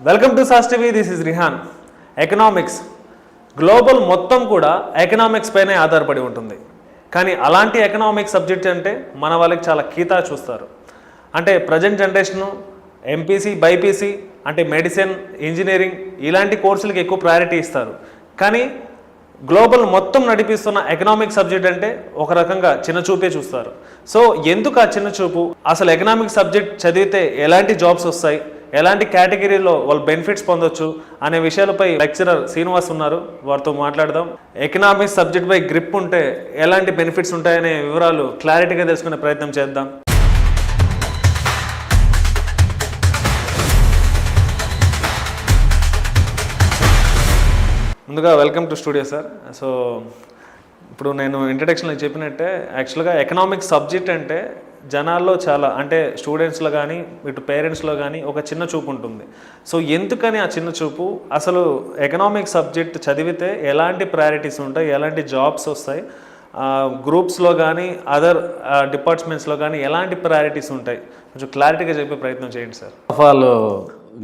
Welcome to sauce TV. This is Rehan. Economics global మొత్తం కూడా economics పైనే ఆధారపడి ఉంటుంది. కానీ అలాంటి ఎకనామిక్స్ సబ్జెక్ట్ అంటే మన వాళ్ళకి చాలా కీతా చూస్తారు. అంటే ప్రజెంట్ జనరేషను ఎంపీసీ బైపీసీ అంటే మెడిసిన్ ఇంజనీరింగ్ ఇలాంటి కోర్సులకు ఎక్కువ ప్రయారిటీ ఇస్తారు. కానీ గ్లోబల్ మొత్తం నడిపిస్తున్న ఎకనామిక్ సబ్జెక్ట్ అంటే ఒక రకంగా చిన్న చూపే చూస్తారు. సో ఎందుకు ఆ చిన్న చూపు? అసలు ఎకనామిక్ సబ్జెక్ట్ చదివితే ఎలాంటి జాబ్స్ వస్తాయి, ఎలాంటి కేటగిరీలో వాళ్ళు బెనిఫిట్స్ పొందొచ్చు అనే విషయాలపై లెక్చరర్ శ్రీనివాస్ ఉన్నారు. వారితో మాట్లాడదాం. ఎకనామిక్స్ సబ్జెక్ట్ పై గ్రిప్ ఉంటే ఎలాంటి బెనిఫిట్స్ ఉంటాయనే వివరాలు క్లారిటీగా తెలుసుకునే ప్రయత్నం చేద్దాం. ముందుగా welcome to studio sir. So ఇప్పుడు నేను ఇంట్రడక్షన్లో చెప్పినట్టే యాక్చువల్గా ఎకనామిక్స్ సబ్జెక్ట్ అంటే జనాల్లో చాలా అంటే స్టూడెంట్స్లో కానీ ఇటు పేరెంట్స్లో కానీ ఒక చిన్న చూపు ఉంటుంది. సో ఎందుకని ఆ చిన్న చూపు? అసలు ఎకనామిక్ సబ్జెక్ట్ చదివితే ఎలాంటి ప్రయారిటీస్ ఉంటాయి, ఎలాంటి జాబ్స్ వస్తాయి, గ్రూప్స్లో కానీ అదర్ డిపార్ట్మెంట్స్లో కానీ ఎలాంటి ప్రయారిటీస్ ఉంటాయి, కొంచెం క్లారిటీగా చెప్పే ప్రయత్నం చేయండి సార్. ఫస్ట్ ఆఫ్ ఆల్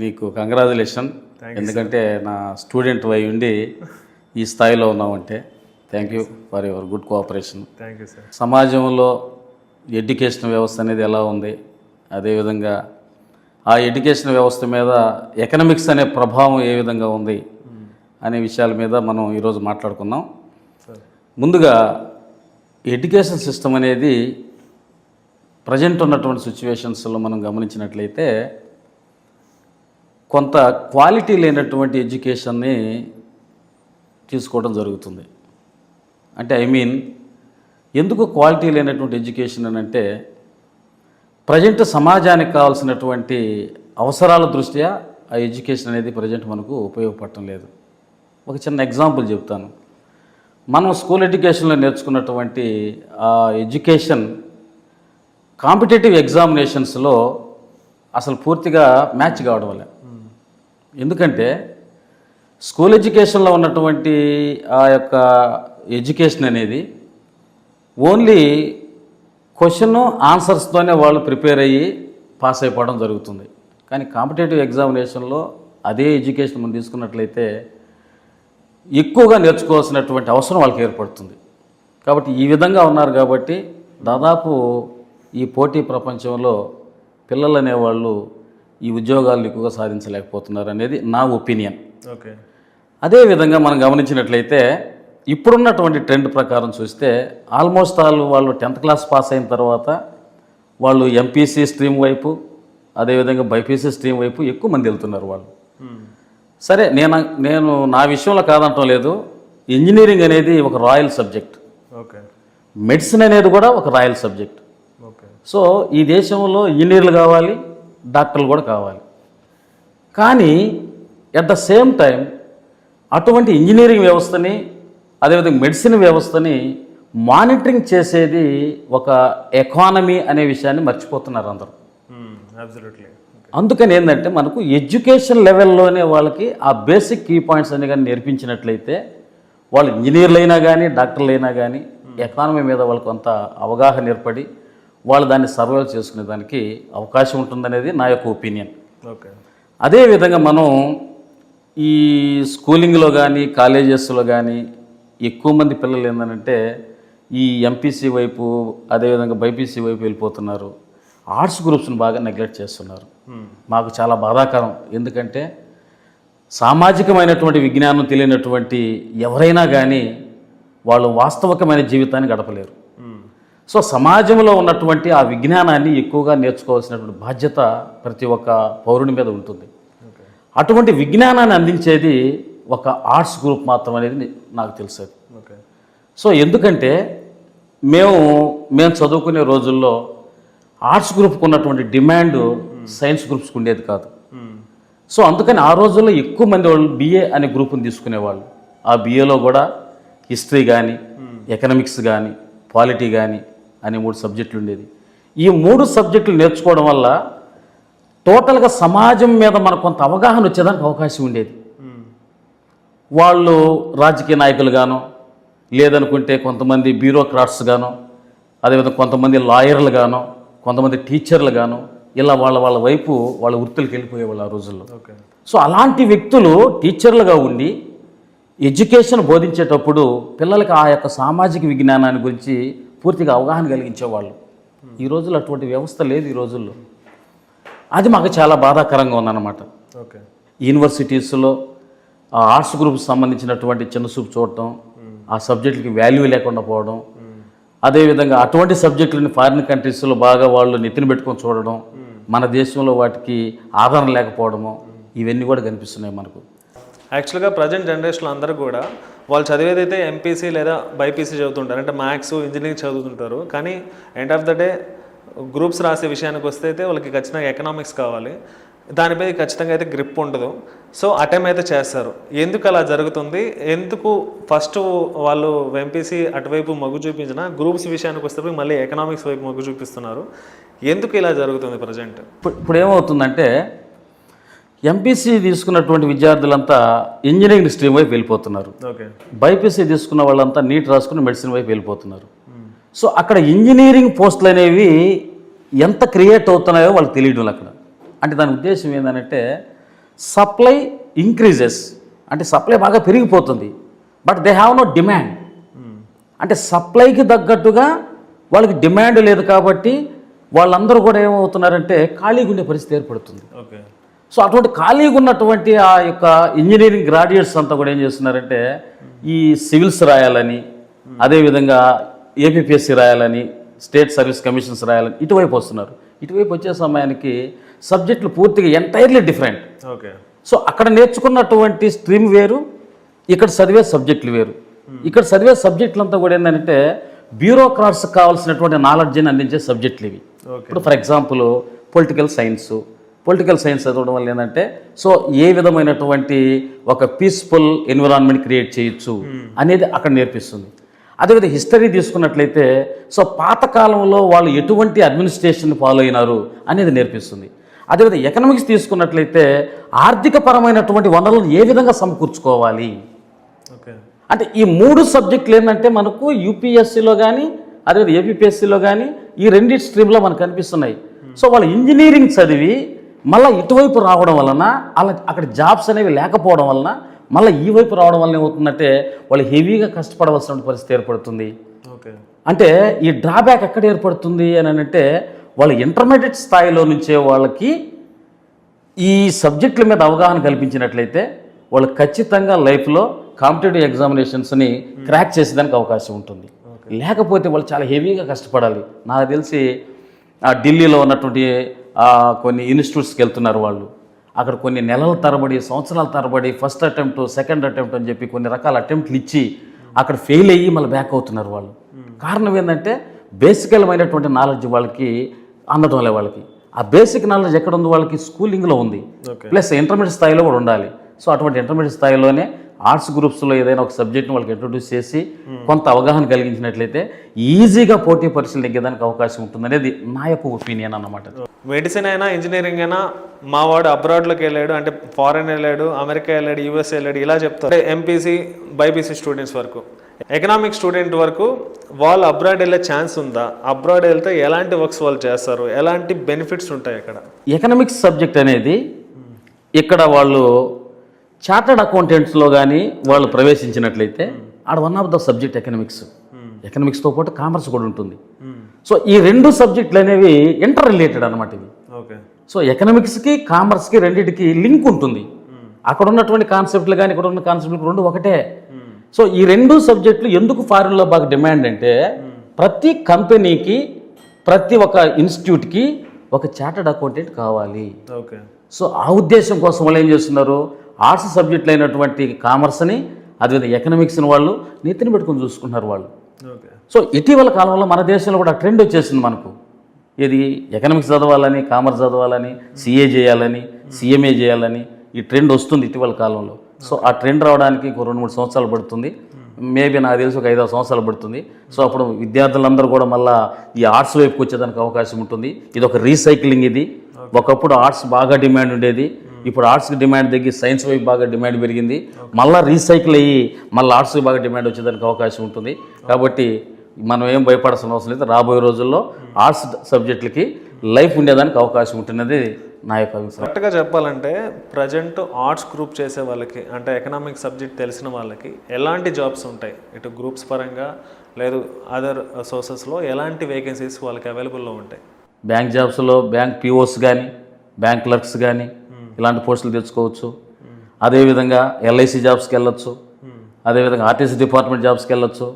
నీకు కంగ్రాచులేషన్, ఎందుకంటే నా స్టూడెంట్ వై ఉండి ఈ స్థాయిలో ఉన్నామంటే thank you for your good cooperation. Thank you sir. సమాజంలో ఎడ్యుకేషన్ వ్యవస్థ అనేది ఎలా ఉంది, అదేవిధంగా ఆ ఎడ్యుకేషన్ వ్యవస్థ మీద ఎకనామిక్స్ అనే ప్రభావం ఏ విధంగా ఉంది అనే విషయాల మీద మనం ఈరోజు మాట్లాడుకుందాం. ముందుగా ఎడ్యుకేషన్ సిస్టమ్ అనేది ప్రజెంట్ ఉన్నటువంటి సిచ్యువేషన్స్లో మనం గమనించినట్లయితే కొంత క్వాలిటీ లేనటువంటి ఎడ్యుకేషన్ని తీసుకోవడం జరుగుతుంది. అంటే ఎందుకు క్వాలిటీ లేనటువంటి ఎడ్యుకేషన్ అని అంటే ప్రజెంట్ సమాజానికి కావాల్సినటువంటి అవసరాల దృష్ట్యా ఆ ఎడ్యుకేషన్ అనేది ప్రజెంట్ మనకు ఉపయోగపడటం లేదు. ఒక చిన్న ఎగ్జాంపుల్ చెప్తాను. మనం స్కూల్ ఎడ్యుకేషన్లో నేర్చుకున్నటువంటి ఆ ఎడ్యుకేషన్ కాంపిటేటివ్ ఎగ్జామినేషన్స్లో అసలు పూర్తిగా మ్యాచ్ కావడం వల్ల. ఎందుకంటే స్కూల్ ఎడ్యుకేషన్లో ఉన్నటువంటి ఆ యొక్క ఎడ్యుకేషన్ అనేది ఓన్లీ క్వశ్చన్ ఆన్సర్స్తోనే వాళ్ళు ప్రిపేర్ అయ్యి పాస్ అయిపోవడం జరుగుతుంది. కానీ కాంపిటేటివ్ ఎగ్జామినేషన్లో అదే ఎడ్యుకేషన్ మనం తీసుకున్నట్లయితే ఎక్కువగా నేర్చుకోవాల్సినటువంటి అవసరం వాళ్ళకి ఏర్పడుతుంది. కాబట్టి ఈ విధంగా ఉన్నారు. కాబట్టి దాదాపు ఈ పోటీ ప్రపంచంలో పిల్లలు అనేవాళ్ళు ఈ ఉద్యోగాలను ఎక్కువగా సాధించలేకపోతున్నారు అనేది నా ఒపీనియన్. ఓకే. అదేవిధంగా మనం గమనించినట్లయితే ఇప్పుడున్నటువంటి ట్రెండ్ ప్రకారం చూస్తే ఆల్మోస్ట్ వాళ్ళు 10th క్లాస్ పాస్ అయిన తర్వాత వాళ్ళు ఎంపీసీ స్ట్రీమ్ వైపు అదేవిధంగా బైపీసీ స్ట్రీమ్ వైపు ఎక్కువ మంది వెళ్తున్నారు వాళ్ళు. సరే, నేను నా విషయంలో కాదంటం లేదు. ఇంజనీరింగ్ అనేది ఒక రాయల్ సబ్జెక్ట్, ఓకే. మెడిసిన్ అనేది కూడా ఒక రాయల్ సబ్జెక్ట్. ఓకే. సో ఈ దేశంలో ఇంజనీర్లు కావాలి, డాక్టర్లు కూడా కావాలి. కానీ ఎట్ ద సేమ్ టైం అటువంటి ఇంజనీరింగ్ వ్యవస్థని అదేవిధంగా మెడిసిన్ వ్యవస్థని మానిటరింగ్ చేసేది ఒక ఎకానమీ అనే విషయాన్ని మర్చిపోతున్నారు అందరూ. అందుకని ఏంటంటే మనకు ఎడ్యుకేషన్ లెవెల్లోనే వాళ్ళకి ఆ బేసిక్ కీ పాయింట్స్ అని కానీ నేర్పించినట్లయితే వాళ్ళు ఇంజనీర్లు అయినా కానీ డాక్టర్లు అయినా కానీ ఎకానమీ మీద వాళ్ళకు కొంత అవగాహన ఏర్పడి వాళ్ళు దాన్ని సర్వైవ్ చేసుకునే దానికి అవకాశం ఉంటుందనేది నా యొక్క ఒపీనియన్. ఓకే. అదేవిధంగా మనం ఈ స్కూలింగ్లో కానీ కాలేజెస్లో కానీ ఎక్కువ మంది పిల్లలు ఏంటంటే ఈ ఎంపీసీ వైపు అదేవిధంగా బైపీసీ వైపు వెళ్ళిపోతున్నారు. ఆర్ట్స్ గ్రూప్స్ని బాగా నెగ్లెక్ట్ చేస్తున్నారు. మాకు చాలా బాధాకరం. ఎందుకంటే సామాజికమైనటువంటి విజ్ఞానం తెలియనటువంటి ఎవరైనా కానీ వాళ్ళు వాస్తవికమైన జీవితాన్ని గడపలేరు. సో సమాజంలో ఉన్నటువంటి ఆ విజ్ఞానాన్ని ఎక్కువగా నేర్చుకోవాల్సినటువంటి బాధ్యత ప్రతి ఒక్క పౌరుని మీద ఉంటుంది. అటువంటి విజ్ఞానాన్ని అందించేది ఒక ఆర్ట్స్ గ్రూప్ మాత్రం అనేది నాకు తెలుసు. సో ఎందుకంటే మేము చదువుకునే రోజుల్లో ఆర్ట్స్ గ్రూప్కి ఉన్నటువంటి డిమాండ్ సైన్స్ గ్రూప్స్కి ఉండేది కాదు. సో అందుకని ఆ రోజుల్లో ఎక్కువ మంది వాళ్ళు బిఏ అనే గ్రూప్ని తీసుకునేవాళ్ళు. ఆ బిఏలో కూడా హిస్టరీ కానీ ఎకనామిక్స్ కానీ పాలిటీ కానీ అనే 3 సబ్జెక్టులు ఉండేది. ఈ 3 సబ్జెక్టులు నేర్చుకోవడం వల్ల టోటల్గా సమాజం మీద మనకు కొంత అవగాహన వచ్చేదానికి అవకాశం ఉండేది. వాళ్ళు రాజకీయ నాయకులు గానో లేదనుకుంటే కొంతమంది బ్యూరోక్రాట్స్ గానో అదేవిధంగా కొంతమంది లాయర్లు గానో కొంతమంది టీచర్లు గానో ఇలా వాళ్ళ వైపు వాళ్ళ వృత్తులకు వెళ్ళిపోయేవాళ్ళు ఆ రోజుల్లో. ఓకే. సో అలాంటి వ్యక్తులు టీచర్లుగా ఉండి ఎడ్యుకేషన్ బోధించేటప్పుడు పిల్లలకి ఆ యొక్క సామాజిక విజ్ఞానాన్ని గురించి పూర్తిగా అవగాహన కలిగించేవాళ్ళు. ఈ రోజుల్లో అటువంటి వ్యవస్థ లేదు ఈ రోజుల్లో. అది మాకు చాలా బాధాకరంగా ఉందన్నమాట. ఓకే. యూనివర్సిటీస్లో ఆర్ట్స్ గ్రూప్స్ సంబంధించినటువంటి చిన్న చూపు చూడటం, ఆ సబ్జెక్టులకి వాల్యూ లేకుండా పోవడం, అదేవిధంగా అటువంటి సబ్జెక్టులని ఫారిన్ కంట్రీస్లో బాగా వాళ్ళు నెత్తిన పెట్టుకొని చూడడం, మన దేశంలో వాటికి ఆధారం లేకపోవడము, ఇవన్నీ కూడా కనిపిస్తున్నాయి మనకు. యాక్చువల్గా ప్రజెంట్ జనరేషన్లో అందరూ కూడా వాళ్ళు చదివేదైతే ఎంపీసీ లేదా బైపీసీ చదువుతుంటారు, అంటే మ్యాథ్స్ ఇంజనీరింగ్ చదువుతుంటారు. కానీ end of the day groups రాసే విషయానికి వస్తే అయితే వాళ్ళకి ఖచ్చితంగా ఎకనామిక్స్ కావాలి, దానిపై ఖచ్చితంగా అయితే గ్రిప్ ఉండదు. సో అటెంప్ట్ అయితే చేస్తారు. ఎందుకు అలా జరుగుతుంది? ఎందుకు ఫస్ట్ వాళ్ళు ఎంపీసీ అటువైపు మొగ్గు చూపించిన గ్రూప్స్ విషయానికి వస్తే మళ్ళీ ఎకనామిక్స్ వైపు మొగ్గు చూపిస్తున్నారు? ఎందుకు ఇలా జరుగుతుంది ప్రజెంట్? ఇప్పుడు ఏమవుతుందంటే ఎంపీసీ తీసుకున్నటువంటి విద్యార్థులంతా ఇంజనీరింగ్ స్ట్రీమ్ వైపు వెళ్ళిపోతున్నారు. ఓకే. బైపీసీ తీసుకున్న వాళ్ళంతా నీట్ రాసుకుని మెడిసిన్ వైపు వెళ్ళిపోతున్నారు. సో అక్కడ ఇంజనీరింగ్ పోస్టులు అనేవి ఎంత క్రియేట్ అవుతున్నాయో వాళ్ళకి తెలియడం అక్కడ. అంటే దాని ఉద్దేశం ఏంటంటే సప్లై ఇంక్రీజెస్, అంటే సప్లై బాగా పెరిగిపోతుంది, but they have no demand. అంటే సప్లైకి తగ్గట్టుగా వాళ్ళకి డిమాండ్ లేదు కాబట్టి వాళ్ళందరూ కూడా ఏమవుతున్నారంటే ఖాళీగా ఉండే పరిస్థితి ఏర్పడుతుంది. ఓకే. సో అటువంటి ఖాళీగా ఉన్నటువంటి ఆ యొక్క ఇంజనీరింగ్ గ్రాడ్యుయేట్స్ అంతా కూడా ఏం చేస్తున్నారంటే ఈ సివిల్స్ రాయాలని, అదేవిధంగా ఏపీపీఎస్సీ రాయాలని, స్టేట్ సర్వీస్ కమిషన్స్ రాయాలని ఇటువైపు వస్తున్నారు. ఇటువైపు వచ్చే సమయానికి సబ్జెక్టులు పూర్తిగా ఎంటైర్లీ డిఫరెంట్. ఓకే. సో అక్కడ నేర్చుకున్నటువంటి స్ట్రీమ్ వేరు, ఇక్కడ చదివే సబ్జెక్టులు వేరు. ఇక్కడ చదివే సబ్జెక్టులు అంతా కూడా ఏంటంటే బ్యూరోక్రాట్స్కి కావాల్సినటువంటి నాలెడ్జ్ని అందించే సబ్జెక్టులు ఇవి. ఇప్పుడు ఫర్ ఎగ్జాంపుల్ పొలిటికల్ సైన్స్ చదవడం వల్ల ఏంటంటే సో ఏ విధమైనటువంటి ఒక పీస్ఫుల్ ఎన్విరాన్మెంట్ క్రియేట్ చేయొచ్చు అనేది అక్కడ నేర్పిస్తుంది. అదేవిధంగా హిస్టరీ తీసుకున్నట్లయితే సో పాతకాలంలో వాళ్ళు ఎటువంటి అడ్మినిస్ట్రేషన్ ఫాలో అయినారు అనేది నేర్పిస్తుంది. అదేవిధంగా ఎకనామిక్స్ తీసుకున్నట్లయితే ఆర్థిక పరమైనటువంటి వనరులను ఏ విధంగా సమకూర్చుకోవాలి. ఓకే. అంటే ఈ 3 సబ్జెక్టులు ఏంటంటే మనకు యూపీఎస్సీలో కానీ అదేవిధంగా ఏపీపీఎస్సీలో కానీ ఈ రెండింటి స్ట్రీమ్లో మనకు కనిపిస్తున్నాయి. సో వాళ్ళు ఇంజనీరింగ్ చదివి మళ్ళీ ఇటువైపు రావడం వలన అలా అక్కడ జాబ్స్ అనేవి లేకపోవడం వలన మళ్ళీ ఈ వైపు రావడం వల్ల ఏమవుతుందంటే వాళ్ళు హెవీగా కష్టపడవలసిన పరిస్థితి ఏర్పడుతుంది. ఓకే. అంటే ఈ డ్రాబ్యాక్ ఎక్కడ ఏర్పడుతుంది అని అంటే వాళ్ళు ఇంటర్మీడియట్ స్థాయిలో నుంచే వాళ్ళకి ఈ సబ్జెక్టుల మీద అవగాహన కల్పించినట్లయితే వాళ్ళు ఖచ్చితంగా లైఫ్లో కాంపిటేటివ్ ఎగ్జామినేషన్స్ని క్రాక్ చేసేదానికి అవకాశం ఉంటుంది. లేకపోతే వాళ్ళు చాలా హెవీగా కష్టపడాలి. నాకు తెలిసి ఢిల్లీలో ఉన్నటువంటి కొన్ని ఇన్స్టిట్యూట్స్కి వెళ్తున్నారు వాళ్ళు. అక్కడ కొన్ని నెలల తరబడి, సంవత్సరాల తరబడి ఫస్ట్ అటెంప్ట్, సెకండ్ అటెంప్ట్ అని చెప్పి కొన్ని రకాల అటెంప్ట్లు ఇచ్చి అక్కడ ఫెయిల్ అయ్యి మళ్ళీ బ్యాక్ అవుతున్నారు వాళ్ళు. కారణం ఏంటంటే బేసికల్మైనటువంటి నాలెడ్జ్ వాళ్ళకి అందడం వల్ల వాళ్ళకి ఆ బేసిక్ నాలెడ్జ్ ఎక్కడ ఉంది వాళ్ళకి స్కూలింగ్లో ఉంది, ప్లస్ ఇంటర్మీడియట్ స్థాయిలో కూడా ఉండాలి. సో అటువంటి ఇంటర్మీడియట్ స్థాయిలోనే ఆర్ట్స్ గ్రూప్స్లో ఏదైనా ఒక సబ్జెక్ట్ని వాళ్ళకి ఇంట్రొడ్యూస్ చేసి కొంత అవగాహన కలిగించినట్లయితే ఈజీగా పోటీ పరీక్షలు నెగ్గేదానికి అవకాశం ఉంటుంది అనేది నా యొక్క ఒపీనియన్ అన్నమాట. మెడిసిన్ అయినా ఇంజనీరింగ్ అయినా మా వాడు అబ్రాడ్లోకి వెళ్ళాడు, అంటే ఫారెన్ వెళ్ళాడు, అమెరికా వెళ్ళాడు, యూఎస్ వెళ్ళాడు, ఇలా చెప్తారు. ఎంపీసీ బైపీసీ స్టూడెంట్స్ వరకు, ఎకనామిక్ స్టూడెంట్ వరకు వాళ్ళు అబ్రాడ్ వెళ్ళే ఛాన్స్ ఉందా? అబ్రాడ్ వెళ్తే ఎలాంటి వర్క్స్ వాళ్ళు చేస్తారు, ఎలాంటి బెనిఫిట్స్ ఉంటాయి అక్కడ? ఎకనామిక్స్ సబ్జెక్ట్ అనేది ఇక్కడ వాళ్ళు చార్టర్డ్ అకౌంటెంట్స్లో కానీ వాళ్ళు ప్రవేశించినట్లయితే ఆడ వన్ ఆఫ్ ద సబ్జెక్ట్ ఎకనామిక్స్తో పాటు కామర్స్ కూడా ఉంటుంది. సో ఈ 2 సబ్జెక్టులు అనేవి ఇంటర్ రిలేటెడ్ అనమాట ఇవి. ఓకే. సో ఎకనామిక్స్కి కామర్స్కి రెండింటికి లింక్ ఉంటుంది. అక్కడ ఉన్నటువంటి కాన్సెప్ట్లు కానీ ఇక్కడ ఉన్న కాన్సెప్ట్లు 2 ఒకటే. సో ఈ 2 సబ్జెక్టులు ఎందుకు ఫారిన్లో బాగా డిమాండ్ అంటే ప్రతి కంపెనీకి, ప్రతి ఒక్క ఇన్స్టిట్యూట్కి ఒక చార్టర్డ్ అకౌంటెంట్ కావాలి. ఓకే. సో ఆ ఉద్దేశం కోసం వాళ్ళు ఏం చేస్తున్నారు, ఆర్ట్స్ సబ్జెక్టులు అయినటువంటి కామర్స్ని అదేవిధంగా ఎకనామిక్స్ని వాళ్ళు నెత్తిన పెట్టుకొని చూసుకుంటున్నారు వాళ్ళు. ఓకే. సో ఇటీవల కాలంలో మన దేశంలో కూడా ట్రెండ్ వచ్చేసింది మనకు. ఇది ఎకనామిక్స్ చదవాలని, కామర్స్ చదవాలని, సిఏ చేయాలని, సిఎంఏ చేయాలని ఈ ట్రెండ్ వస్తుంది ఇటీవల కాలంలో. సో ఆ ట్రెండ్ రావడానికి 2-3 సంవత్సరాలు పడుతుంది, మేబీ నాకు తెలిసి ఒక 5-6 సంవత్సరాలు పడుతుంది. సో అప్పుడు విద్యార్థులందరూ కూడా మళ్ళీ ఈ ఆర్ట్స్ వైపుకి వచ్చేదానికి అవకాశం ఉంటుంది. ఇది ఒక రీసైక్లింగ్. ఇది ఒకప్పుడు ఆర్ట్స్ బాగా డిమాండ్ ఉండేది, ఇప్పుడు ఆర్ట్స్కి డిమాండ్ తగ్గి సైన్స్ వైపు బాగా డిమాండ్ పెరిగింది, మళ్ళీ రీసైకిల్ అయ్యి మళ్ళీ ఆర్ట్స్కి బాగా డిమాండ్ వచ్చేదానికి అవకాశం ఉంటుంది. కాబట్టి మనం ఏం భయపడాల్సిన అవసరం లేదు. రాబోయే రోజుల్లో ఆర్ట్స్ సబ్జెక్టులకి లైఫ్ ఉండేదానికి అవకాశం ఉంటున్నది నా యొక్క అభిప్రాయం. కరెక్ట్గా చెప్పాలంటే ప్రజెంట్ ఆర్ట్స్ గ్రూప్ చేసే వాళ్ళకి అంటే ఎకనామిక్ సబ్జెక్ట్ తెలిసిన వాళ్ళకి ఎలాంటి జాబ్స్ ఉంటాయి, ఇటు గ్రూప్స్ పరంగా లేదు అదర్ సోర్సెస్లో ఎలాంటి వేకెన్సీస్ వాళ్ళకి అవైలబుల్లో ఉంటాయి? బ్యాంక్ జాబ్స్లో బ్యాంక్ పిఓస్ కానీ బ్యాంక్ క్లర్క్స్ కానీ ఇలాంటి పోస్టులు తెచ్చుకోవచ్చు. అదేవిధంగా ఎల్ఐసి జాబ్స్కి వెళ్ళొచ్చు, అదేవిధంగా ఆర్టీసీ డిపార్ట్మెంట్ జాబ్స్కి వెళ్ళొచ్చు.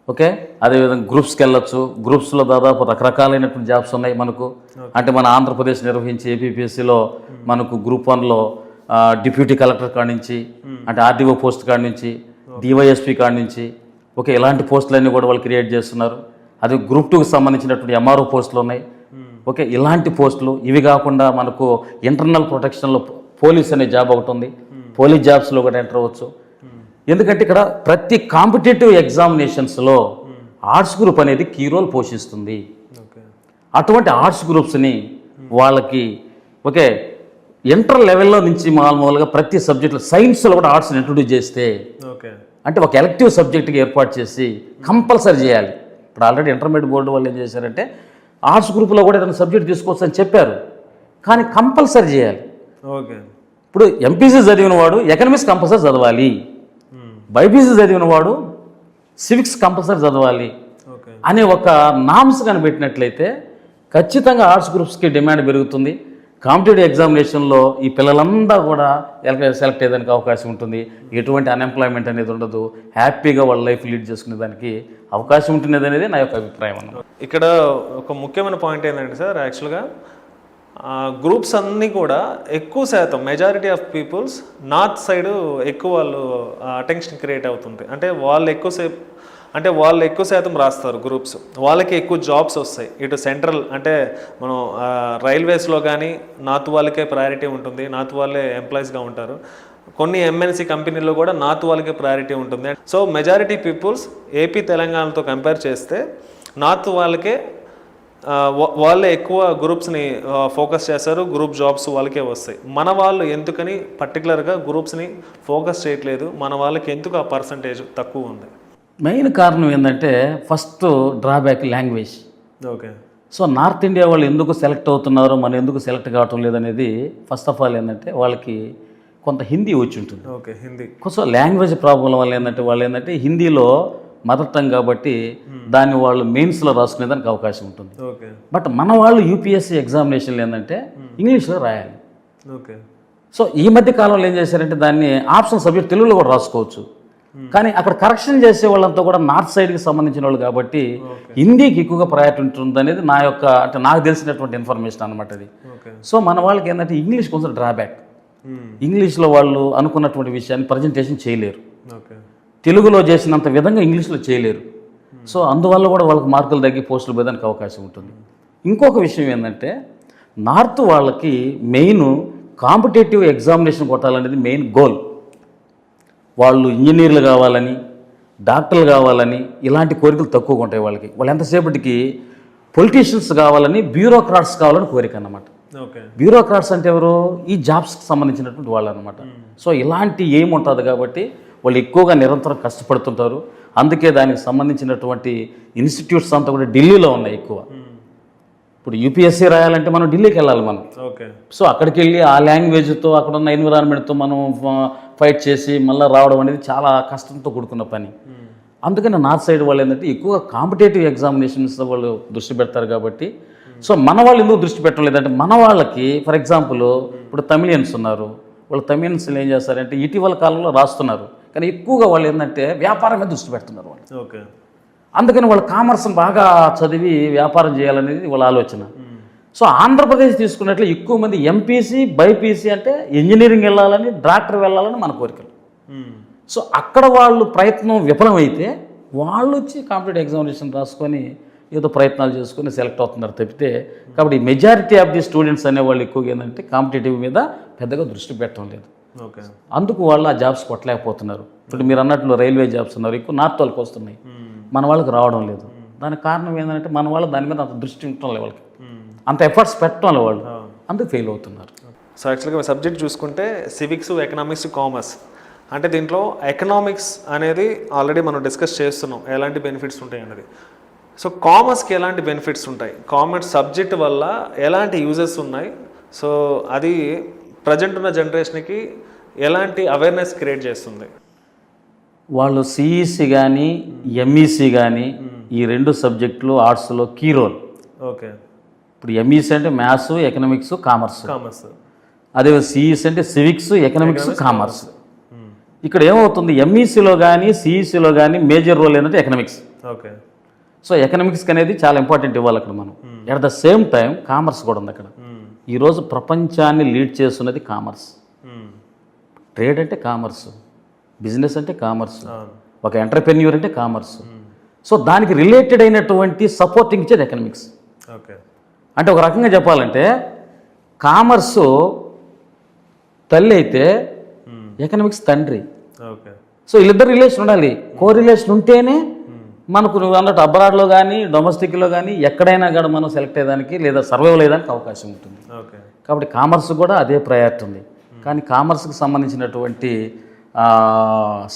ఓకే, అదేవిధంగా గ్రూప్స్కి వెళ్ళొచ్చు. గ్రూప్స్లో దాదాపు రకరకాలైనటువంటి జాబ్స్ ఉన్నాయి మనకు. అంటే మన ఆంధ్రప్రదేశ్ నిర్వహించే ఏపీపీఎస్సీలో మనకు గ్రూప్ 1లో డిప్యూటీ కలెక్టర్ కాడి నుంచి, అంటే ఆర్డీఓ పోస్ట్ కాడి నుంచి, డివైఎస్పీ కాడి నుంచి, ఓకే, ఇలాంటి పోస్టులన్నీ కూడా వాళ్ళు క్రియేట్ చేస్తున్నారు. అది గ్రూప్ 2కి సంబంధించినటువంటి ఎంఆర్ఓ పోస్టులు ఉన్నాయి. ఓకే, ఇలాంటి పోస్టులు. ఇవి కాకుండా మనకు ఇంటర్నల్ ప్రొటెక్షన్లో పోలీస్ అనే జాబ్ ఒకటి ఉంది. పోలీస్ జాబ్స్లో కూడా ఎంటర్ అవ్వచ్చు. ఎందుకంటే ఇక్కడ ప్రతి కాంపిటేటివ్ ఎగ్జామినేషన్స్లో ఆర్ట్స్ గ్రూప్ అనేది కీ రోల్ పోషిస్తుంది. అటువంటి ఆర్ట్స్ గ్రూప్స్ని వాళ్ళకి ఓకే ఇంటర్ లెవెల్లో నుంచి మామూలుగా ప్రతి సబ్జెక్టులో సైన్స్లో కూడా ఆర్ట్స్ని ఇంట్రొడ్యూస్ చేస్తే, అంటే ఒక ఎలక్టివ్ సబ్జెక్ట్కి ఏర్పాటు చేసి కంపల్సరీ చేయాలి. ఇప్పుడు ఆల్రెడీ ఇంటర్మీడియట్ బోర్డు వాళ్ళు ఏం చేశారంటే ఆర్ట్స్ గ్రూప్లో కూడా ఏదైనా సబ్జెక్ట్ తీసుకోవచ్చు అని చెప్పారు, కానీ కంపల్సరీ చేయాలి. ఓకే, ఇప్పుడు ఎంపీసీ చదివిన వాడు ఎకనామిక్స్ కంపల్సరీ చదవాలి, బైపీసీ చదివిన వాడు సివిక్స్ కంపల్సరీ చదవాలి అనే ఒక నామ్స్ కనిపెట్టినట్లయితే ఖచ్చితంగా ఆర్ట్స్ గ్రూప్స్కి డిమాండ్ పెరుగుతుంది. కాంపిటేటివ్ ఎగ్జామినేషన్లో ఈ పిల్లలంతా కూడా సెలెక్ట్ అయ్యేదానికి అవకాశం ఉంటుంది. ఎటువంటి అన్ఎంప్లాయ్మెంట్ అనేది ఉండదు. హ్యాపీగా వాళ్ళ లైఫ్ లీడ్ చేసుకునే దానికి అవకాశం ఉంటుంది అనేది నా యొక్క అభిప్రాయం అన్నమాట. ఇక్కడ ఒక ముఖ్యమైన పాయింట్ ఏంటంటే సార్, యాక్చువల్గా గ్రూప్స్ అన్నీ కూడా ఎక్కువ శాతం majority of peoples north side ఎక్కువ వాళ్ళు అటెన్షన్ క్రియేట్ అవుతుంది. అంటే వాళ్ళు ఎక్కువ శాతం రాస్తారు గ్రూప్స్, వాళ్ళకి ఎక్కువ జాబ్స్ వస్తాయి. ఇటు సెంట్రల్ అంటే మనం రైల్వేస్లో కానీ నార్త్ వాళ్ళకే ప్రయారిటీ ఉంటుంది, నార్త్ వాళ్ళే ఎంప్లాయీస్గా ఉంటారు. కొన్ని ఎంఎన్సీ కంపెనీల్లో కూడా నార్త్ వాళ్ళకే ప్రయారిటీ ఉంటుంది. సో మెజారిటీ పీపుల్స్ ఏపీ తెలంగాణతో కంపేర్ చేస్తే నార్త్ వాళ్ళకే వాళ్ళే ఎక్కువ గ్రూప్స్ని ఫోకస్ చేస్తారు, గ్రూప్ జాబ్స్ వాళ్ళకే వస్తాయి. మన వాళ్ళు ఎందుకని పర్టికులర్గా గ్రూప్స్ని ఫోకస్ చేయట్లేదు, మన వాళ్ళకి ఎందుకు ఆ పర్సంటేజ్ తక్కువ ఉంది? మెయిన్ కారణం ఏంటంటే first drawback language. Okay, so north India వాళ్ళు ఎందుకు సెలెక్ట్ అవుతున్నారో మనం ఎందుకు సెలెక్ట్ కావటం లేదనేది ఫస్ట్ ఆఫ్ ఆల్ ఏంటంటే వాళ్ళకి కొంత హిందీ వచ్చి ఉంటుంది. Okay, Hindi. So language problem వల్ల ఏంటంటే హిందీలో మదర్ టంగ్ కాబట్టి దాన్ని వాళ్ళు మెయిన్స్లో రాసుకునేదానికి అవకాశం ఉంటుంది. బట్ మన వాళ్ళు యూపీఎస్సీ ఎగ్జామినేషన్లు ఏంటంటే ఇంగ్లీష్లో రాయాలి. ఓకే, సో ఈ మధ్య కాలంలో ఏం చేశారంటే దాన్ని ఆప్షన్ సబ్జెక్ట్ తెలుగులో కూడా రాసుకోవచ్చు, కానీ అక్కడ కరెక్షన్ చేసే వాళ్ళంతా కూడా నార్త్ సైడ్కి సంబంధించిన వాళ్ళు కాబట్టి హిందీకి ఎక్కువగా ప్రయారిటీ ఉంటుంది అనేది నా యొక్క అంటే నాకు తెలిసినటువంటి ఇన్ఫర్మేషన్ అనమాట అది. సో మన వాళ్ళకి ఏంటంటే ఇంగ్లీష్ కొంచెం డ్రాబ్యాక్. ఇంగ్లీష్లో వాళ్ళు అనుకున్నటువంటి విషయాన్ని ప్రజెంటేషన్ చేయలేరు, తెలుగులో చేసినంత విధంగా ఇంగ్లీష్లో చేయలేరు. సో అందువల్ల కూడా వాళ్ళకి మార్కులు తగ్గి పోస్టులు పోయేదానికి అవకాశం ఉంటుంది. ఇంకొక విషయం ఏంటంటే నార్త్ వాళ్ళకి మెయిన్ కాంపిటేటివ్ ఎగ్జామినేషన్ కొట్టాలనేది మెయిన్ గోల్. వాళ్ళు ఇంజనీర్లు కావాలని, డాక్టర్లు కావాలని ఇలాంటి కోరికలు తక్కువగా ఉంటాయి వాళ్ళకి. వాళ్ళు ఎంతసేపటికి పొలిటీషియన్స్ కావాలని, బ్యూరోక్రాట్స్ కావాలని కోరిక అన్నమాట. బ్యూరోక్రాట్స్ అంటే ఎవరు? ఈ జాబ్స్కి సంబంధించినటువంటి వాళ్ళు అనమాట. సో ఇలాంటి ఏమి ఉంటుంది కాబట్టి వాళ్ళు ఎక్కువగా నిరంతరం కష్టపడుతుంటారు. అందుకే దానికి సంబంధించినటువంటి ఇన్స్టిట్యూట్స్ అంతా కూడా ఢిల్లీలో ఉన్నాయి ఎక్కువ. ఇప్పుడు యూపీఎస్సీ రాయాలంటే మనం ఢిల్లీకి వెళ్ళాలి మనం. సో అక్కడికి వెళ్ళి ఆ లాంగ్వేజ్తో అక్కడ ఉన్న ఎన్విరాన్మెంట్తో మనం ఫైట్ చేసి మళ్ళీ రావడం అనేది చాలా కష్టంతో కూడుకున్న పని. అందుకని నార్త్ సైడ్ వాళ్ళు ఏంటంటే ఎక్కువగా కాంపిటేటివ్ ఎగ్జామినేషన్స్ వాళ్ళు దృష్టి పెడతారు కాబట్టి. సో మన వాళ్ళు ఎందుకు దృష్టి పెట్టడం లేదంటే మన వాళ్ళకి ఫర్ ఎగ్జాంపుల్ ఇప్పుడు తమిళియన్స్ ఉన్నారు. వాళ్ళు తమిళియన్స్ ఏం చేస్తారంటే ఇటీవల కాలంలో రాస్తున్నారు, కానీ ఎక్కువగా వాళ్ళు ఏంటంటే వ్యాపారం మీద దృష్టి పెడుతున్నారు వాళ్ళు. అందుకని వాళ్ళు కామర్స్ని బాగా చదివి వ్యాపారం చేయాలనేది వాళ్ళ ఆలోచన. సో ఆంధ్రప్రదేశ్ తీసుకున్నట్లు ఎక్కువ మంది ఎంపీసీ బైపీసీ అంటే ఇంజనీరింగ్ వెళ్ళాలని, డాక్టర్ వెళ్ళాలని మన కోరికలు. సో అక్కడ వాళ్ళు ప్రయత్నం విఫలమైతే వాళ్ళు వచ్చి కాంపిటేటివ్ ఎగ్జామినేషన్ రాసుకొని ఏదో ప్రయత్నాలు చేసుకొని సెలెక్ట్ అవుతున్నారు తప్పితే. కాబట్టి మెజారిటీ ఆఫ్ ది స్టూడెంట్స్ అనేవాళ్ళు ఎక్కువగా ఏంటంటే కాంపిటేటివ్ మీద పెద్దగా దృష్టి పెట్టడం లేదు. అందుకు వాళ్ళు ఆ జాబ్స్ కొట్టలేకపోతున్నారు. ఇప్పుడు మీరు అన్నట్లు రైల్వే జాబ్స్ ఉన్నారు, ఎక్కువ నార్త్ వాళ్ళకి వస్తున్నాయి, మన వాళ్ళకి రావడం లేదు. దానికి కారణం ఏంటంటే మన వాళ్ళు దాని మీద అంత దృష్టి ఉండటం లేదు, వాళ్ళకి అంత ఎఫర్ట్స్ పెట్టడం లేదు, వాళ్ళు అందుకు ఫెయిల్ అవుతున్నారు. సో యాక్చువల్గా సబ్జెక్ట్ చూసుకుంటే సివిక్స్, ఎకనామిక్స్, కామర్స్ అంటే దీంట్లో ఎకనామిక్స్ అనేది ఆల్రెడీ మనం డిస్కస్ చేస్తున్నాం ఎలాంటి బెనిఫిట్స్ ఉంటాయి అనేది. సో కామర్స్కి ఎలాంటి బెనిఫిట్స్ ఉంటాయి, కామర్స్ సబ్జెక్ట్ వల్ల ఎలాంటి యూజెస్ ఉన్నాయి, సో అది ప్రజెంట్ ఉన్న జనరేషన్కి ఎలాంటి అవేర్నెస్ క్రియేట్ చేస్తుంది? వాళ్ళు సిఈసి కానీ ఎంఈసి కానీ ఈ రెండు సబ్జెక్టులు ఆర్ట్స్లో కీ రోల్. ఓకే. ఇప్పుడు ఎంఈసి అంటే మ్యాథ్స్, ఎకనామిక్స్, కామర్స్. కామర్స్. అదే సిఈసి అంటే సివిక్స్, ఎకనామిక్స్, కామర్స్. ఇక్కడ ఏమవుతుంది, ఎంఈసిలో కానీ సిఈసిలో కానీ మేజర్ రోల్ ఏంటంటే ఎకనామిక్స్. ఓకే. సో ఎకనామిక్స్కి అనేది చాలా ఇంపార్టెంట్ ఇవ్వాలి అక్కడ మనం. At the same time commerce కూడా ఉంది అక్కడ. ఈరోజు ప్రపంచాన్ని లీడ్ చేస్తున్నది కామర్స్. ట్రేడ్ అంటే కామర్స్, బిజినెస్ అంటే కామర్స్, ఒక ఎంటర్ప్రెన్యూర్ అంటే కామర్స్. సో దానికి రిలేటెడ్ అయినటువంటి సపోర్టింగ్ ఇచ్చేది ఎకనామిక్స్. ఓకే. అంటే ఒక రకంగా చెప్పాలంటే కామర్సు తల్లి అయితే ఎకనామిక్స్ తండ్రి. ఓకే. సో వీళ్ళిద్దరు రిలేషన్ ఉండాలి. కో రిలేషన్ ఉంటేనే మనకు నువ్వు అన్నట్టు అబ్రాడ్లో కానీ డొమెస్టిక్లో కానీ ఎక్కడైనా కూడా మనం సెలెక్ట్ అయ్యేదానికి లేదా సర్వైవల్ అయ్యేదానికి అవకాశం ఉంటుంది. ఓకే. కాబట్టి కామర్స్ కూడా అదే ప్రయారిటీ ఉంది. కానీ కామర్స్కి సంబంధించినటువంటి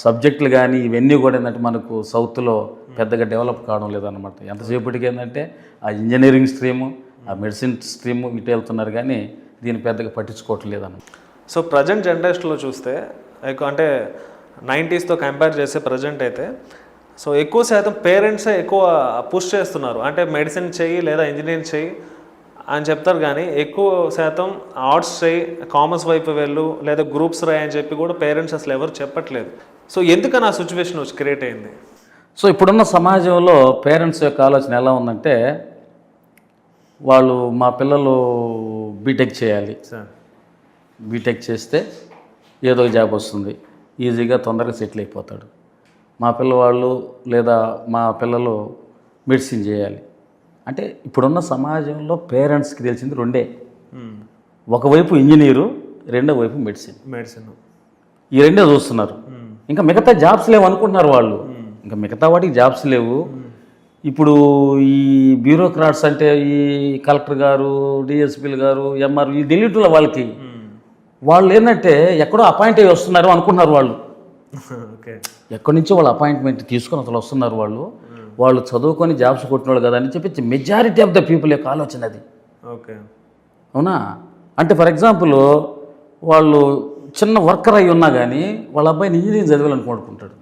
సబ్జెక్టులు కానీ ఇవన్నీ కూడా ఏంటంటే మనకు సౌత్లో పెద్దగా డెవలప్ కావడం లేదన్నమాట. ఎంతసేపటికి ఏంటంటే ఆ ఇంజనీరింగ్ స్ట్రీము, ఆ మెడిసిన్ స్ట్రీము ఇటు వెళ్తున్నారు కానీ దీన్ని పెద్దగా పట్టించుకోవటం లేదన్నమాట. సో ప్రజెంట్ జనరేషన్లో చూస్తే అంటే 90sతో కంపేర్ చేస్తే ప్రజెంట్ అయితే సో ఎక్కువ శాతం పేరెంట్సే ఎక్కువ పుష్ చేస్తున్నారు. అంటే మెడిసిన్ చెయ్యి లేదా ఇంజనీరింగ్ చెయ్యి అని చెప్తారు కానీ ఎక్కువ శాతం ఆర్ట్స్ చెయ్యి, కామర్స్ వైపు వెళ్ళు లేదా గ్రూప్స్ రాయి అని చెప్పి కూడా పేరెంట్స్ అసలు ఎవరు చెప్పట్లేదు. సో ఎందుకని ఆ సిచ్యువేషన్ వచ్చి క్రియేట్ అయింది? సో ఇప్పుడున్న సమాజంలో పేరెంట్స్ యొక్క ఆలోచన ఎలా ఉందంటే, వాళ్ళు మా పిల్లలు బీటెక్ చేయాలి, బీటెక్ చేస్తే ఏదో జాబ్ వస్తుంది, ఈజీగా తొందరగా సెటిల్ అయిపోతాడు. మా పిల్లవాళ్ళు లేదా మా పిల్లలు మెడిసిన్ చేయాలి అంటే ఇప్పుడున్న సమాజంలో పేరెంట్స్కి తెలిసింది రెండే. ఒకవైపు ఇంజనీరు, రెండో వైపు మెడిసిన్. ఈ రెండే చూస్తున్నారు. ఇంకా మిగతా జాబ్స్ లేవు అనుకుంటున్నారు వాళ్ళు. ఇంకా మిగతా వాటికి జాబ్స్ లేవు. ఇప్పుడు ఈ బ్యూరోక్రాట్స్ అంటే ఈ కలెక్టర్ గారు, డిఎస్పీలు గారు, ఎంఆర్ ఈ ఢిల్లీలో వాళ్ళకి వాళ్ళు ఏంటంటే ఎక్కడో అపాయింట్ అయ్యి వస్తున్నారు అనుకుంటున్నారు వాళ్ళు. ఎక్కడి నుంచో వాళ్ళు అపాయింట్మెంట్ తీసుకొని అసలు వస్తున్నారు వాళ్ళు చదువుకొని జాబ్స్ కొట్టినవాళ్ళు కదా అని చెప్పి మెజారిటీ ఆఫ్ ద పీపుల్ యొక్క ఆలోచన అది. ఓకే. అవునా? అంటే ఫర్ ఎగ్జాంపుల్ వాళ్ళు చిన్న వర్కర్ అయి ఉన్నా కానీ వాళ్ళ అబ్బాయిని ఇంజనీరింగ్ చదివాలని కోరుకుంటాడు,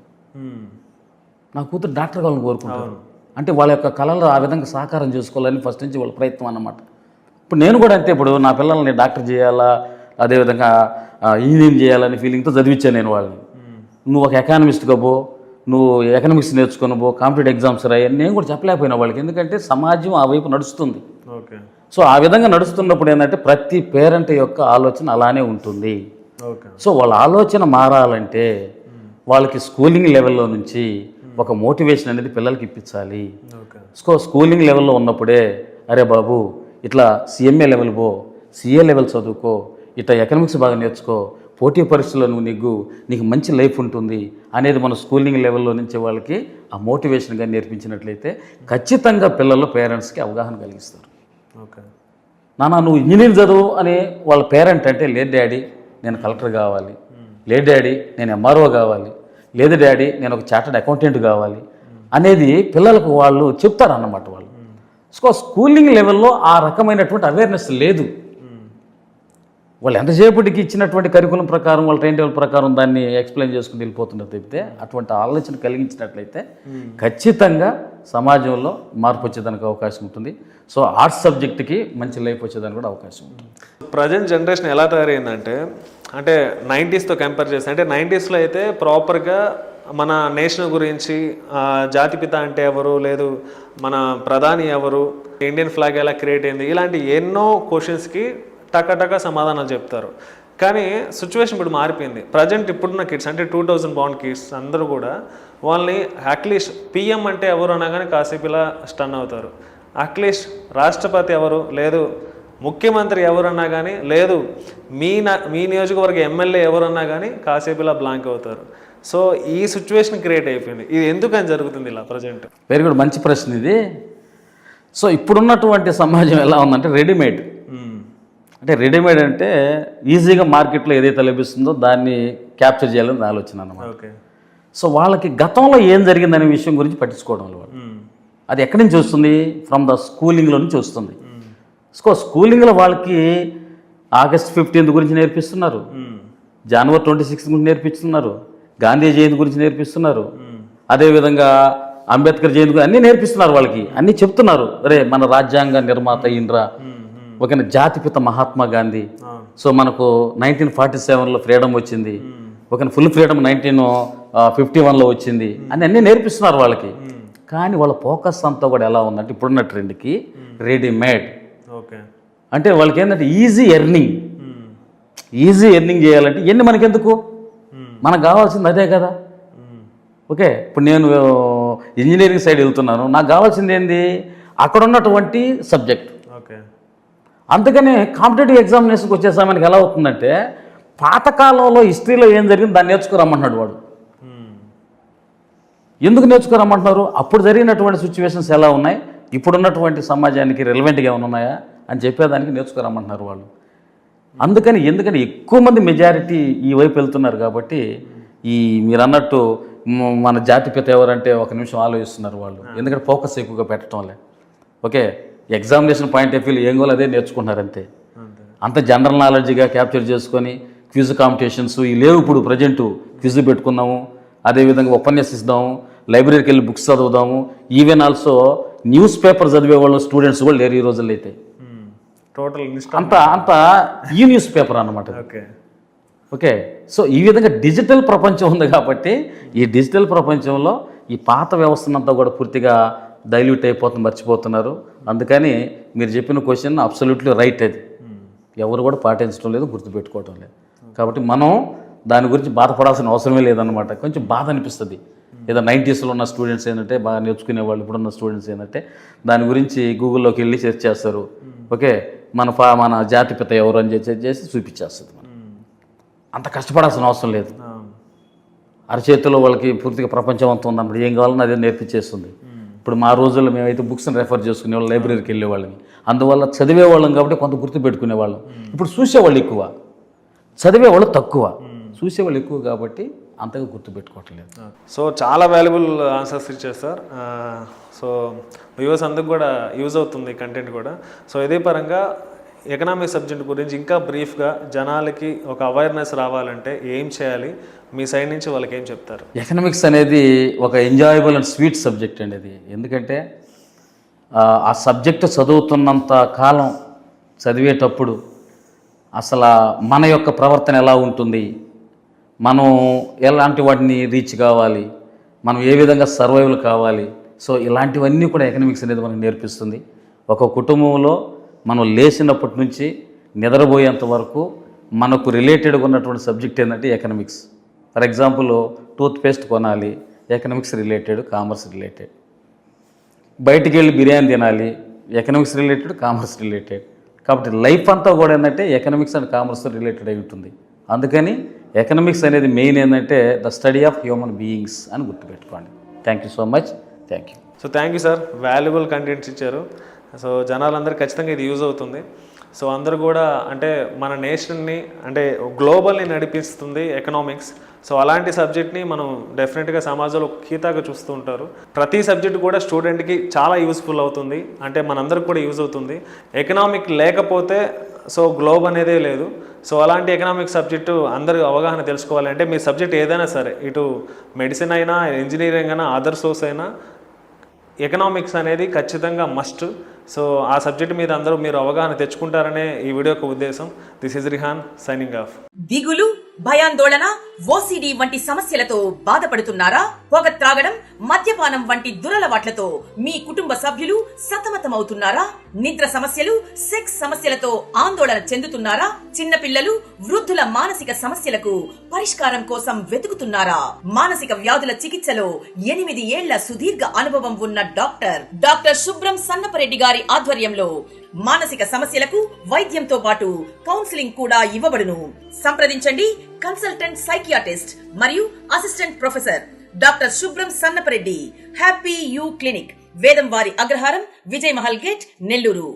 నా కూతురు డాక్టర్ కావాలని కోరుకుంటాడు. అంటే వాళ్ళ యొక్క కళలు ఆ విధంగా సాకారం చేసుకోవాలని ఫస్ట్ నుంచి వాళ్ళ ప్రయత్నం అన్నమాట. ఇప్పుడు నేను కూడా అంతే. ఇప్పుడు నా పిల్లల్ని డాక్టర్ చేయాలా, అదేవిధంగా ఇంజనీరింగ్ చేయాలని ఫీలింగ్తో చదివించాను నేను వాళ్ళని. నువ్వు ఒక ఎకానమిస్ట్గా పో, నువ్వు ఎకనామిక్స్ నేర్చుకొని పో, కాంపిటేటివ్ ఎగ్జామ్స్ రాయి అని నేను కూడా చెప్పలేకపోయినా వాళ్ళకి. ఎందుకంటే సమాజం ఆ వైపు నడుస్తుంది. ఓకే. సో ఆ విధంగా నడుస్తున్నప్పుడు ఏంటంటే ప్రతి పేరెంట్ యొక్క ఆలోచన అలానే ఉంటుంది. ఓకే. సో వాళ్ళ ఆలోచన మారాలంటే వాళ్ళకి స్కూలింగ్ లెవెల్లో నుంచి ఒక మోటివేషన్ అనేది పిల్లలకి ఇప్పించాలి. స్కూలింగ్ లెవెల్లో ఉన్నప్పుడే అరే బాబు ఇట్లా సిఎంఏ లెవెల్ పో, సిఏ లెవెల్ చదువుకో, ఇట్లా ఎకనామిక్స్ బాగా నేర్చుకో, పోటీ పరీక్షలో నీకు మంచి లైఫ్ ఉంటుంది అనేది మన స్కూలింగ్ లెవెల్లో నుంచి వాళ్ళకి ఆ మోటివేషన్గా నేర్పించినట్లయితే ఖచ్చితంగా పిల్లలు పేరెంట్స్కి అవగాహన కలిగిస్తారు. ఓకే. నాన్న నువ్వు ఇంజనీరింగ్ చదువు అని వాళ్ళ పేరెంట్ అంటే, లేదు డాడీ నేను కలెక్టర్ కావాలి, లేదు డాడీ నేను ఎంఆర్ఓ కావాలి, లేదు డాడీ నేను ఒక చార్టర్డ్ అకౌంటెంట్ కావాలి అనేది పిల్లలకు వాళ్ళు చెప్తారు అన్నమాట. వాళ్ళు స్కూలింగ్ లెవెల్లో ఆ రకమైనటువంటి అవేర్నెస్ లేదు. వాళ్ళు ఎంతసేపటికి ఇచ్చినటువంటి కరికులం ప్రకారం వాళ్ళ టైం టేబుల్ ప్రకారం దాన్ని ఎక్స్ప్లెయిన్ చేసుకుని వెళ్ళిపోతున్నారు తప్పితే అటువంటి ఆలోచన కలిగించినట్లయితే ఖచ్చితంగా సమాజంలో మార్పు వచ్చేదానికి అవకాశం ఉంటుంది. సో ఆర్ట్స్ సబ్జెక్ట్కి మంచి లైఫ్ వచ్చేదానికి కూడా అవకాశం ఉంటుంది. ప్రజెంట్ జనరేషన్ ఎలా తయారైందంటే, అంటే 90sతో కంపేర్ చేస్తే, అంటే 90sలో అయితే ప్రాపర్గా మన నేషన్ గురించి జాతిపిత అంటే ఎవరు, లేదు మన ప్రధాని ఎవరు, ఇండియన్ ఫ్లాగ్ ఎలా క్రియేట్ అయింది, ఇలాంటి ఎన్నో క్వశ్చన్స్కి టక సమాధానాలు చెప్తారు. కానీ సిచ్యువేషన్ ఇప్పుడు మారిపోయింది. ప్రజెంట్ ఇప్పుడున్న కిడ్స్ అంటే 2000 బాండ్ కిడ్స్ అందరూ కూడా వాళ్ళని అట్లీస్ట్ పిఎం అంటే ఎవరు అన్నా కానీ కాసేపు ఇలా స్టన్ అవుతారు. అట్లీస్ట్ రాష్ట్రపతి ఎవరు, లేదు ముఖ్యమంత్రి ఎవరన్నా కానీ, లేదు మీ నియోజకవర్గ ఎమ్మెల్యే ఎవరన్నా కానీ కాసేపు ఇలా బ్లాంక్ అవుతారు. సో ఈ సిచ్యువేషన్ క్రియేట్ అయిపోయింది. ఇది ఎందుకని జరుగుతుంది ఇలా ప్రజెంట్? వెరీ గుడ్, మంచి ప్రశ్న ఇది. సో ఇప్పుడున్నటువంటి సమాజం ఎలా ఉందంటే రెడీమేడ్. అంటే రెడీమేడ్ అంటే ఈజీగా మార్కెట్లో ఏదైతే లభిస్తుందో దాన్ని క్యాప్చర్ చేయాలని ఆలోచన అన్నమాట. ఓకే. సో వాళ్ళకి గతంలో ఏం జరిగిందనే విషయం గురించి పట్టించుకోవడం వాళ్ళు. అది ఎక్కడి నుంచి వస్తుంది? ఫ్రమ్ ద స్కూలింగ్లో నుంచి వస్తుంది. స్కూలింగ్లో వాళ్ళకి ఆగస్ట్ 15 గురించి నేర్పిస్తున్నారు, జనవరి 26 గురించి నేర్పిస్తున్నారు, గాంధీ జయంతి గురించి నేర్పిస్తున్నారు, అదేవిధంగా అంబేద్కర్ జయంతి గురించి అన్నీ నేర్పిస్తున్నారు. వాళ్ళకి అన్నీ చెప్తున్నారు. అరే మన రాజ్యాంగ నిర్మాత ఇంద్రా, ఒక జాతిపిత మహాత్మా గాంధీ. సో మనకు 1947లో ఫ్రీడమ్ వచ్చింది, ఒక ఫుల్ ఫ్రీడమ్ 1951లో వచ్చింది అని అన్నీ నేర్పిస్తున్నారు వాళ్ళకి. కానీ వాళ్ళ ఫోకస్ అంతా కూడా ఎలా ఉందంటే ఇప్పుడున్న ట్రెండ్కి రెడీమేడ్. ఓకే, అంటే వాళ్ళకి ఏంటంటే ఈజీ ఎర్నింగ్ చేయాలంటే ఇవన్నీ మనకెందుకు, మనకు కావాల్సింది అదే కదా. ఓకే, ఇప్పుడు నేను ఇంజనీరింగ్ సైడ్ వెళ్తున్నాను, నాకు కావాల్సింది ఏంది అక్కడ ఉన్నటువంటి సబ్జెక్ట్. ఓకే, అందుకనే కాంపిటేటివ్ ఎగ్జామినేషన్కి వచ్చే సమయానికి ఎలా అవుతుందంటే పాతకాలంలో హిస్టరీలో ఏం జరిగింది దాన్ని నేర్చుకోరమ్మంటున్నాడు వాడు. ఎందుకు నేర్చుకోరమ్మంటున్నారు? అప్పుడు జరిగినటువంటి సిచ్యువేషన్స్ ఎలా ఉన్నాయి, ఇప్పుడున్నటువంటి సమాజానికి రెలవెంట్గా ఏమైనా ఉన్నాయా అని చెప్పేదానికి నేర్చుకోరమ్మంటున్నారు వాళ్ళు. ఎందుకని ఎక్కువ మంది మెజారిటీ ఈ వైపు వెళ్తున్నారు కాబట్టి ఈ మీరు అన్నట్టు మన జాతిపిత ఎవరంటే ఒక నిమిషం ఆలోచిస్తున్నారు వాళ్ళు. ఎందుకంటే ఫోకస్ ఎక్కువగా పెట్టడం వల్ల. Okay, examination point of view ఏం కావాలో అదే నేర్చుకుంటున్నారు అంతే. అంత జనరల్ నాలెడ్జ్గా క్యాప్చర్ చేసుకొని క్విజ్ కాంపిటీషన్స్ ఈ లేవు. ఇప్పుడు ప్రజెంట్ క్విజ్ పెట్టుకున్నాము, అదేవిధంగా ఉపన్యసిస్తాము, లైబ్రరీకి వెళ్ళి బుక్స్ చదువుదాము. ఈవెన్ ఆల్సో న్యూస్ పేపర్ చదివే వాళ్ళు స్టూడెంట్స్ కూడా లేరు ఈ రోజుల్లో. అయితే టోటల్ అంత ఈ న్యూస్ పేపర్ అన్నమాట. ఓకే, సో ఈ విధంగా డిజిటల్ ప్రపంచం ఉంది కాబట్టి ఈ డిజిటల్ ప్రపంచంలో ఈ పాత వ్యవస్థనంతా కూడా పూర్తిగా డైల్యూట్ అయిపోతుంది, మర్చిపోతున్నారు. అందుకని మీరు చెప్పిన క్వశ్చన్ అబ్సల్యూట్లీ రైట్. అది ఎవరు కూడా పాటించడం లేదు, గుర్తుపెట్టుకోవటం లేదు. కాబట్టి మనం దాని గురించి బాధపడాల్సిన అవసరమే లేదన్నమాట. కొంచెం బాధ అనిపిస్తుంది. ఏదో 90sలో ఉన్న స్టూడెంట్స్ ఏంటంటే బాగా నేర్చుకునే వాళ్ళు, ఇప్పుడున్న స్టూడెంట్స్ ఏంటంటే దాని గురించి గూగుల్లోకి వెళ్ళి సెర్చ్ చేస్తారు. ఓకే, మన జాతిపిత ఎవరు అని చేసి చూపించేస్తుంది. మనం అంత కష్టపడాల్సిన అవసరం లేదు. అరచేతిలో వాళ్ళకి పూర్తిగా ప్రపంచం అంతా ఉందన్నప్పుడు ఏం కావాలని అదే నేర్పించేస్తుంది. ఇప్పుడు మా రోజుల్లో మేమైతే బుక్స్ని రెఫర్ చేసుకునే వాళ్ళు, లైబ్రరీకి వెళ్ళేవాళ్ళని. అందువల్ల చదివేవాళ్ళం కాబట్టి కొంత గుర్తు పెట్టుకునేవాళ్ళం. ఇప్పుడు చూసేవాళ్ళు ఎక్కువ, చదివేవాళ్ళు తక్కువ. చూసేవాళ్ళు ఎక్కువ కాబట్టి అంతగా గుర్తుపెట్టుకోవట్లేదు. సో చాలా వాల్యుబుల్ ఆన్సర్స్ ఇచ్చారు సార్. సో వ్యూవర్స్ అందరికి కూడా యూజ్ అవుతుంది కంటెంట్ కూడా. సో ఇదే పరంగా ఎకనామిక్ సబ్జెక్ట్ గురించి ఇంకా బ్రీఫ్గా జనాలకి ఒక అవేర్నెస్ రావాలంటే ఏం చేయాలి, మీ సైడ్ నుంచి వాళ్ళకి ఏం చెప్తారు? ఎకనామిక్స్ అనేది ఒక ఎంజాయబుల్ అండ్ స్వీట్ సబ్జెక్ట్ అండి. అది ఎందుకంటే ఆ సబ్జెక్టు చదువుతున్నంత కాలం చదివేటప్పుడు అసలు మన యొక్క ప్రవర్తన ఎలా ఉంటుంది, మనం ఎలాంటి వాటిని రీచ్ కావాలి, మనం ఏ విధంగా సర్వైవల్ కావాలి. సో ఇలాంటివన్నీ కూడా ఎకనామిక్స్ అనేది మనకు నేర్పిస్తుంది. ఒక కుటుంబంలో మనం లేచినప్పటి నుంచి నిద్రపోయేంత వరకు మనకు రిలేటెడ్గా ఉన్నటువంటి సబ్జెక్ట్ ఏంటంటే ఎకనామిక్స్. ఫర్ ఎగ్జాంపుల్ టూత్పేస్ట్ కొనాలి, ఎకనామిక్స్ రిలేటెడ్, కామర్స్ రిలేటెడ్. బయటికి వెళ్ళి బిర్యానీ తినాలి, ఎకనామిక్స్ రిలేటెడ్, కామర్స్ రిలేటెడ్. కాబట్టి లైఫ్ అంతా కూడా ఏంటంటే ఎకనామిక్స్ అండ్ కామర్స్ రిలేటెడ్ అయి ఉంటుంది. అందుకని ఎకనామిక్స్ అనేది మెయిన్ ఏంటంటే the study of human beings అని గుర్తుపెట్టుకోండి. Thank you so much. Thank you. So thank you sir, valuable contents ఇచ్చారు. సో జనాలందరూ ఖచ్చితంగా ఇది యూజ్ అవుతుంది. సో అందరూ కూడా అంటే మన నేషన్ని అంటే గ్లోబల్ని నడిపిస్తుంది ఎకనామిక్స్. సో అలాంటి సబ్జెక్ట్ని మనం డెఫినెట్గా సమాజంలో కీతాగా చూస్తూ ఉంటారు. ప్రతి సబ్జెక్ట్ కూడా స్టూడెంట్కి చాలా యూస్ఫుల్ అవుతుంది, అంటే మనందరికి కూడా యూజ్ అవుతుంది. ఎకనామిక్ లేకపోతే సో గ్లోబ్ అనేదే లేదు. సో అలాంటి ఎకనామిక్ సబ్జెక్టు అందరూ అవగాహన తెలుసుకోవాలంటే మీ సబ్జెక్ట్ ఏదైనా సరే, ఇటు మెడిసిన్ అయినా, ఇంజనీరింగ్ అయినా, అదర్ సోర్స్ అయినా, ఎకనామిక్స్ అనేది ఖచ్చితంగా మస్ట్. సో ఆ సబ్జెక్ట్ మీద అందరూ మీరు అవగాహన తెచ్చుకుంటారనే ఈ వీడియో యొక్క ఉద్దేశం. This is Rehan signing off. దిగులు, భయాందోళన, ఓసిడి వంటి సమస్యలతో బాధపడుతున్నారా? పొగ త్రాగడం, మద్యపానం వంటి దురలవాట్లతో మీ కుటుంబ సభ్యులు సతమతమవుతున్నారా? నిద్ర సమస్యలు, సెక్స్ సమస్యలతో ఆందోళన చెందుతున్నారా? చిన్నపిల్లలు, వృద్ధుల మానసిక సమస్యలకు పరిష్కారం కోసం వెతుకుతున్నారా? మానసిక వ్యాధుల చికిత్సలో 8 ఏళ్ల సుదీర్ఘ అనుభవం ఉన్న డాక్టర్ శుభ్రం సన్నపరెడ్డి గారి ఆధ్వర్యంలో మానసిక సమస్యలకు వైద్యంతో పాటు కౌన్సిలింగ్ కూడా ఇవ్వబడును. సంప్రదించండి కన్సల్టెంట్ సైకియాట్రిస్ట్ మరియు assistant professor doctor Shubhram Sannapareddy. Happy you clinic, Vedamvari Agraharam, Vijay Mahal gate, Nellore.